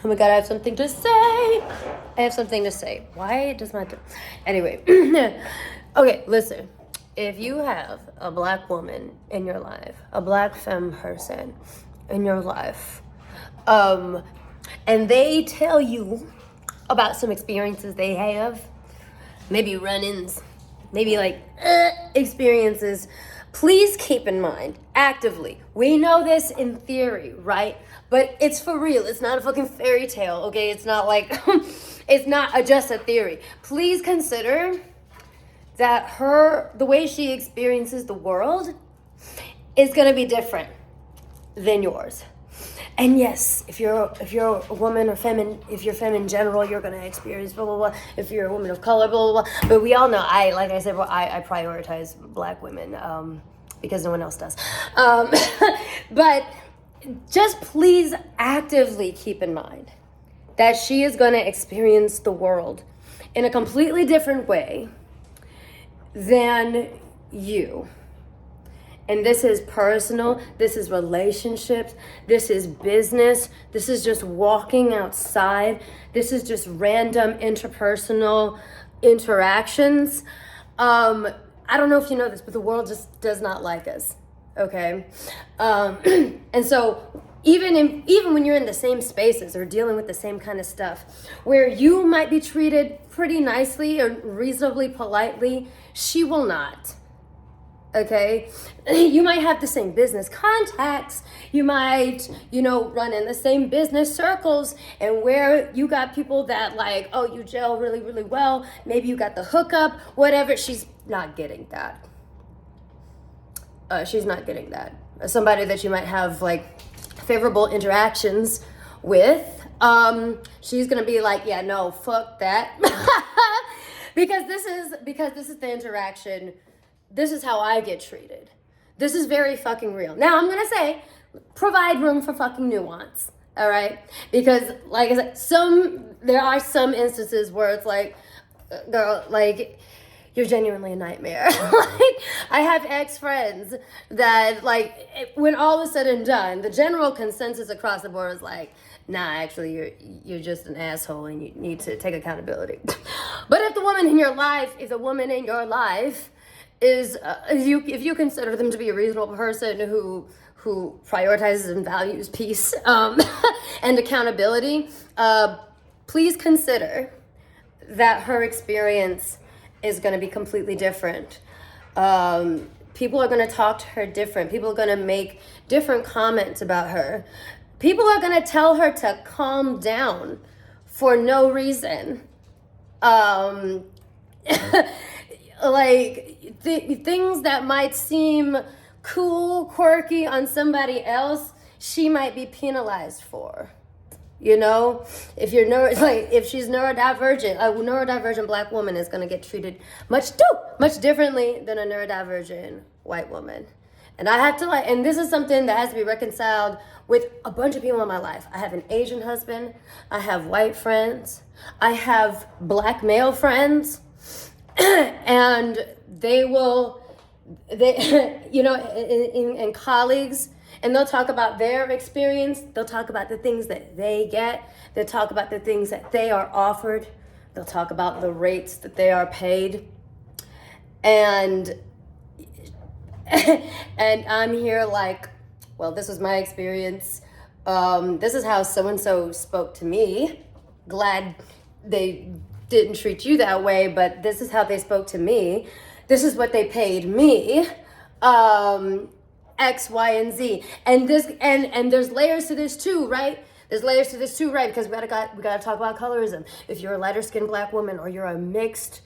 Oh my God, I have something to say. I have something to say. Why does my... Anyway. Okay, listen. If you have a black woman in your life, a black femme person in your life, and they tell you about some experiences they have, maybe run-ins, maybe like experiences, please keep in mind, actively, we know this in theory, right? But it's for real. It's not a fucking fairy tale, okay? It's not like, it's not just a theory. Please consider that the way she experiences the world is gonna be different than yours. And yes, if you're a woman or if you're femme in general, you're gonna experience blah blah blah. If you're a woman of color, blah blah blah. But we all know, I prioritize black women because no one else does. But just please actively keep in mind that she is gonna experience the world in a completely different way than you. And this is personal, this is relationships, this is business, this is just walking outside, this is just random interpersonal interactions. I don't know if you know this, but the world just does not like us, okay? And so even when you're in the same spaces or dealing with the same kind of stuff, where you might be treated pretty nicely or reasonably politely, she will not. Okay, you might have the same business contacts, you might, run in the same business circles, and where you got people that like, oh, you gel really, really well, maybe you got the hookup, whatever, she's not getting that. She's not getting that. Somebody that you might have like favorable interactions with, she's gonna be like, yeah, no, fuck that. because this is the interaction. This is how I get treated. This is very fucking real. Now, I'm gonna say, provide room for fucking nuance, all right? Because, like I said, there are some instances where it's like, girl, like, you're genuinely a nightmare. Like, I have ex-friends that, like, when all is said and done, the general consensus across the board is like, nah, actually, you're just an asshole and you need to take accountability. But if the woman in your life is if you consider them to be a reasonable person who prioritizes and values peace and accountability, please consider that her experience is going to be completely different. People are going to talk to her different. People are going to make different comments about her. People are going to tell her to calm down for no reason. Like things that might seem cool, quirky on somebody else, she might be penalized for. If she's neurodivergent, a neurodivergent black woman is going to get treated much differently than a neurodivergent white woman. And I have to and this is something that has to be reconciled with a bunch of people in my life. I have an Asian husband, I have white friends, I have black male friends. And and colleagues, and they'll talk about their experience. They'll talk about the things that they get. They'll talk about the things that they are offered. They'll talk about the rates that they are paid. And I'm here like, well, this was my experience. This is how so-and-so spoke to me. Glad they didn't treat you that way, but this is how they spoke to me. This is what they paid me. X, Y, and Z. And there's layers to this too, right? Because we gotta talk about colorism. If you're a lighter skinned black woman or you're a mixed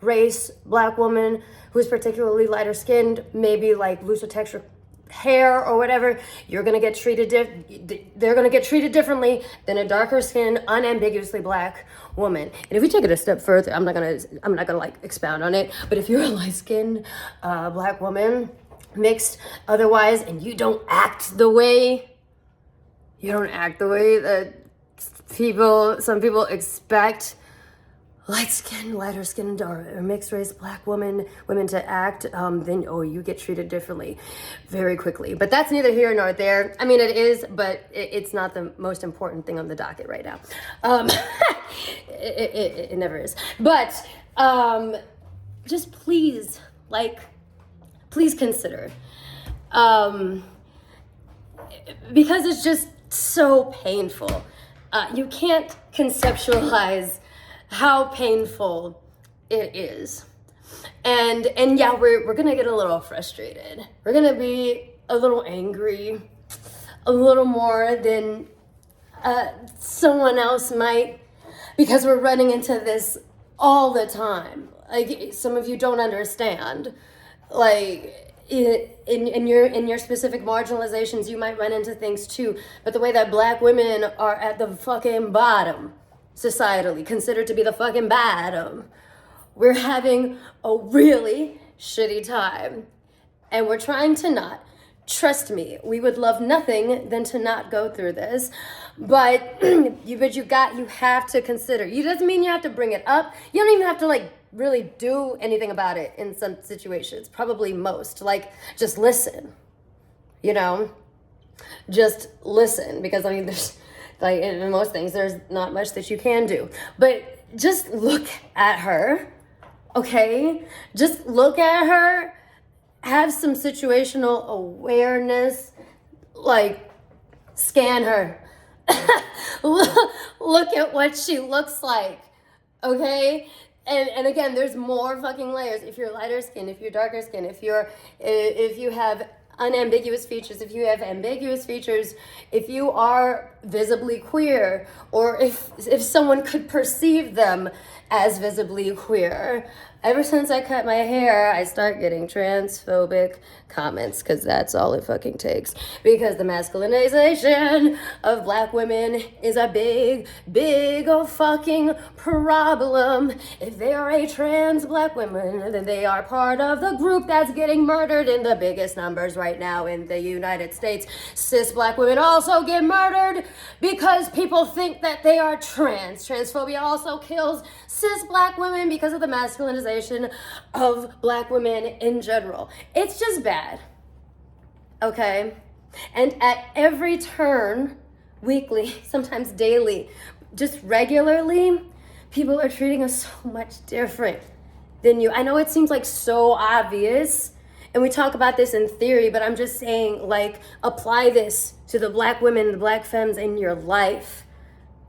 race black woman who's particularly lighter skinned, maybe like looser texture hair or whatever, they're gonna get treated differently than a darker skinned, unambiguously black woman. And if we take it a step further, I'm not gonna like expound on it, but if you're a light skinned black woman, mixed otherwise, and you don't act the way that some people expect, lighter skinned or mixed race black women to act, then you get treated differently very quickly. But that's neither here nor there. I mean, it is, but it's not the most important thing on the docket right now. It never is. But just please consider, because it's just so painful. You can't conceptualize how painful it is. And yeah, we're gonna get a little frustrated. We're gonna be a little angry, a little more than someone else might, because we're running into this all the time. Like, some of you don't understand. Like, in your specific marginalizations, you might run into things too. But the way that black women are at the fucking bottom, societally considered to be the fucking bottom, we're having a really shitty time. And we're trying to not. Trust me, we would love nothing than to not go through this. But you have to consider. It doesn't mean you have to bring it up. You don't even have to really do anything about it in some situations. Probably most. Just listen. Just listen. Because there's in most things, there's not much that you can do. But just look at her. Okay? Just look at her. Have some situational awareness. Scan her. Look at what she looks like. Okay? And again, there's more fucking layers. If you're lighter skin, if you're darker skin, if you have unambiguous features, if you have ambiguous features, if you are visibly queer, or if someone could perceive them as visibly queer. Ever since I cut my hair, I start getting transphobic comments, because that's all it fucking takes. Because the masculinization of black women is a big, big fucking problem. If they are a trans black woman, then they are part of the group that's getting murdered in the biggest numbers right now in the United States. Cis black women also get murdered because people think that they are trans. Transphobia also kills cis black women because of the masculinization of black women in general. It's just bad. Okay? And at every turn, weekly, sometimes daily, just regularly, people are treating us so much different than you. I know it seems so obvious, and we talk about this in theory, but I'm just saying, apply this to the black women, the black femmes in your life.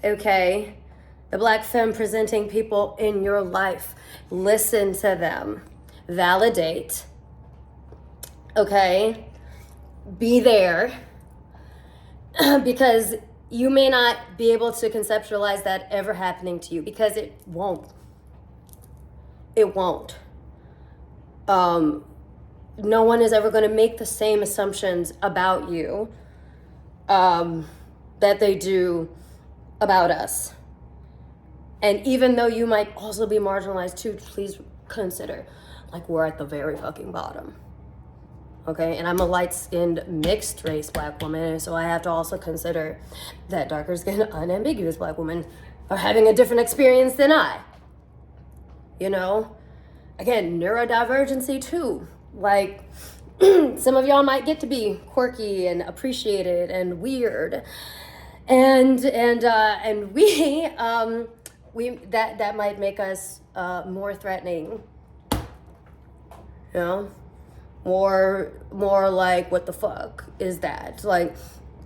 Okay? The black femme presenting people in your life. Listen to them. Validate. Okay? Be there. Because you may not be able to conceptualize that ever happening to you, because it won't. It won't. No one is ever going to make the same assumptions about you that they do about us. And even though you might also be marginalized too, please consider, we're at the very fucking bottom. Okay? And I'm a light-skinned, mixed race black woman, so I have to also consider that darker-skinned, unambiguous black women are having a different experience than I. Again, neurodivergency too. Some of y'all might get to be quirky and appreciated and weird. And we that might make us more threatening, more what the fuck is that,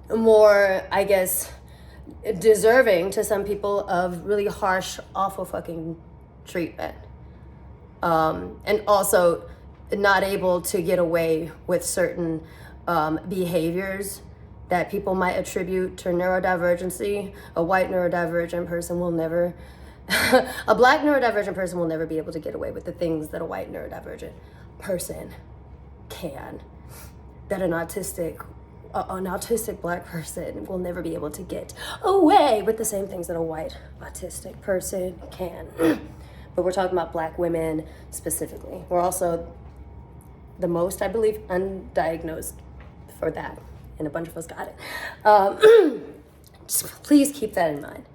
more, I guess, deserving to some people of really harsh, awful fucking treatment, and also not able to get away with certain behaviors that people might attribute to neurodivergency. A white neurodivergent person will never, a black neurodivergent person will never be able to get away with the things that a white neurodivergent person can. That an autistic black person will never be able to get away with the same things that a white autistic person can. But we're talking about black women specifically. We're also the most, I believe, undiagnosed for that. And a bunch of us got it. Just please keep that in mind.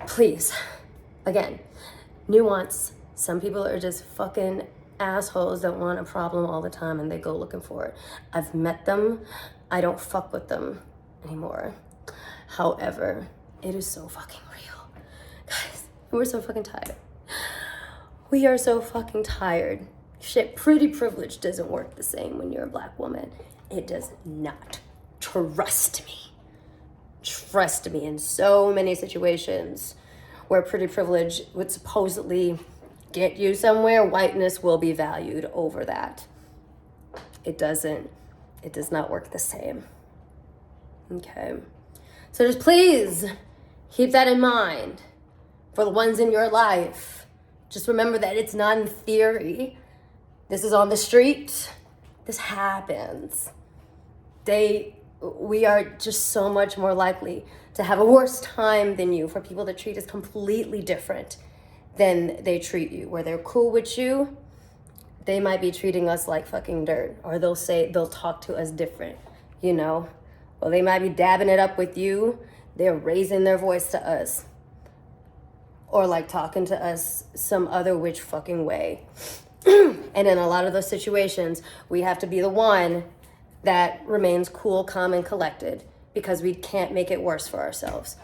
Please. Again, nuance. Some people are just fucking assholes that want a problem all the time and they go looking for it. I've met them. I don't fuck with them anymore. However, it is so fucking real. Guys, we're so fucking tired. We are so fucking tired. Shit, pretty privilege doesn't work the same when you're a black woman. It does not. Trust me. Trust me, in so many situations where pretty privilege would supposedly get you somewhere, whiteness will be valued over that. It does not work the same. Okay. So just please keep that in mind for the ones in your life. Just remember that it's not in theory. This is on the street. This happens. We are just so much more likely to have a worse time than you for people that treat us completely different than they treat you. Where they're cool with you, they might be treating us like fucking dirt, or they'll talk to us different, you know? Well, they might be dabbing it up with you. They're raising their voice to us, or like talking to us some other which fucking way. And in a lot of those situations, we have to be the one that remains cool, calm, and collected because we can't make it worse for ourselves.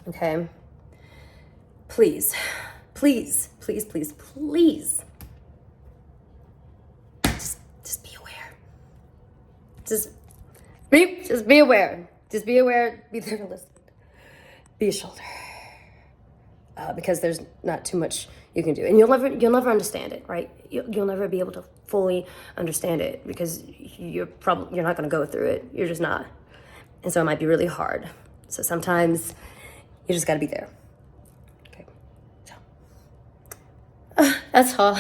Okay? Please, please, please, please, please. Just be aware. Just be aware. Just be aware. Be there to listen. Be a shoulder. Because there's not too much you can do, and you'll never understand it, right? You'll never be able to fully understand it because you're not going to go through it. You're just not, and so it might be really hard. So sometimes you just got to be there. Okay, so that's all.